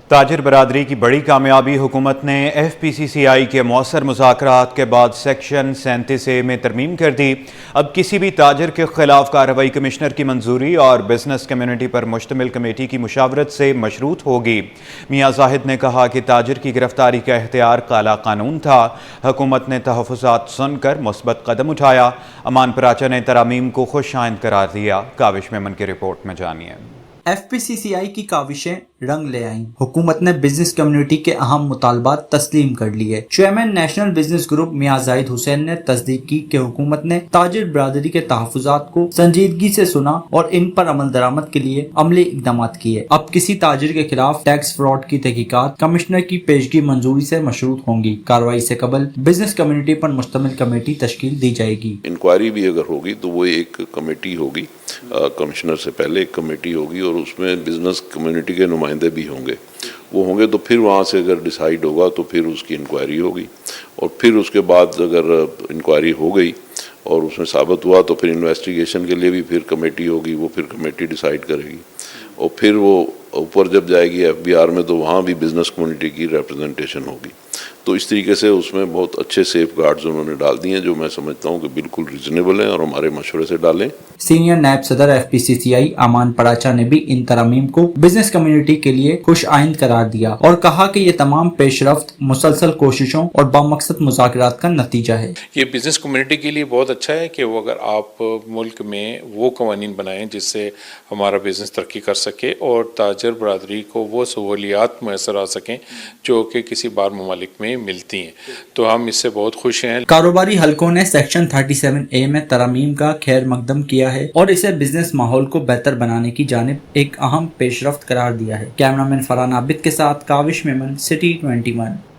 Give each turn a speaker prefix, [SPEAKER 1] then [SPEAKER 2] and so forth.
[SPEAKER 1] تاجر برادری کی بڑی کامیابی، حکومت نے ایف پی سی سی آئی کے مؤثر مذاکرات کے بعد سیکشن 37A میں ترمیم کر دی۔ اب کسی بھی تاجر کے خلاف کارروائی کمشنر کی منظوری اور بزنس کمیونٹی پر مشتمل کمیٹی کی مشاورت سے مشروط ہوگی۔ میاں زاہد نے کہا کہ تاجر کی گرفتاری کا اختیار کالا قانون تھا۔ حکومت نے تحفظات سن کر مثبت قدم اٹھایا۔ امان پراچا نے ترامیم کو خوش آئند قرار دیا۔ کاوش میمن کی رپورٹ میں جانیے۔
[SPEAKER 2] ایف پی سی سی آئی کی کاوشیں رنگ لے آئیں۔ حکومت نے بزنس کمیونٹی کے اہم مطالبات تسلیم کر لیے۔ چیئرمین نیشنل بزنس گروپ میاں زاہد حسین نے تصدیق کی کہ حکومت نے تاجر برادری کے تحفظات کو سنجیدگی سے سنا اور ان پر عمل درآمد کے لیے عملی اقدامات کیے۔ اب کسی تاجر کے خلاف ٹیکس فراڈ کی تحقیقات کمشنر کی پیشگی منظوری سے مشروط ہوں گی۔ کارروائی سے قبل بزنس کمیونٹی پر مشتمل کمیٹی تشکیل دی جائے گی۔
[SPEAKER 3] انکوائری بھی اگر ہوگی تو وہ ایک کمیٹی ہوگی، کمشنر سے پہلے ایک کمیٹی ہوگی اور اس میں بزنس کمیونٹی کے نمائندے بھی ہوں گے تو پھر وہاں سے اگر ڈیسائیڈ ہوگا تو پھر اس کی انکوائری ہوگی، اور پھر اس کے بعد اگر انکوائری ہو گئی اور اس میں ثابت ہوا تو پھر انویسٹیگیشن کے لیے بھی پھر کمیٹی ہوگی، وہ پھر کمیٹی ڈیسائیڈ کرے گی، اور پھر وہ اوپر جب جائے گی ایف بی آر میں تو وہاں بھی بزنس کمیونٹی کی ریپرزنٹیشن ہوگی۔ تو اس طریقے سے اس میں بہت اچھے سیف گارڈز انہوں نے ڈال دیے ہیں جو میں سمجھتا ہوں کہ بالکل ریزنیبل ہیں اور ہمارے مشورے سے ڈالیں۔
[SPEAKER 2] سینئر نائب صدر ایف پی سی سی آئی امان پراچا نے بھی ان ترامیم کو بزنس کمیونٹی کے لیے خوش آئند قرار دیا اور کہا کہ یہ تمام پیش رفت مسلسل کوششوں اور بامقصد مذاکرات کا نتیجہ ہے۔
[SPEAKER 4] یہ بزنس کمیونٹی کے لیے بہت اچھا ہے کہ وہ اگر آپ ملک میں وہ قوانین بنائیں جس سے ہمارا بزنس ترقی کر سکے اور تاجر برادری کو وہ سہولیات میسر آ سکیں جو کہ کسی بار ممالک میں ملتی ہیں، تو ہم اس سے بہت خوش ہیں۔
[SPEAKER 2] کاروباری حلقوں نے سیکشن 37A میں ترامیم کا خیر مقدم کیا ہے اور اسے بزنس ماحول کو بہتر بنانے کی جانب ایک اہم پیش رفت قرار دیا ہے۔ کیمرامین فرحان عابد کے ساتھ کاوش میمن، سٹی 21۔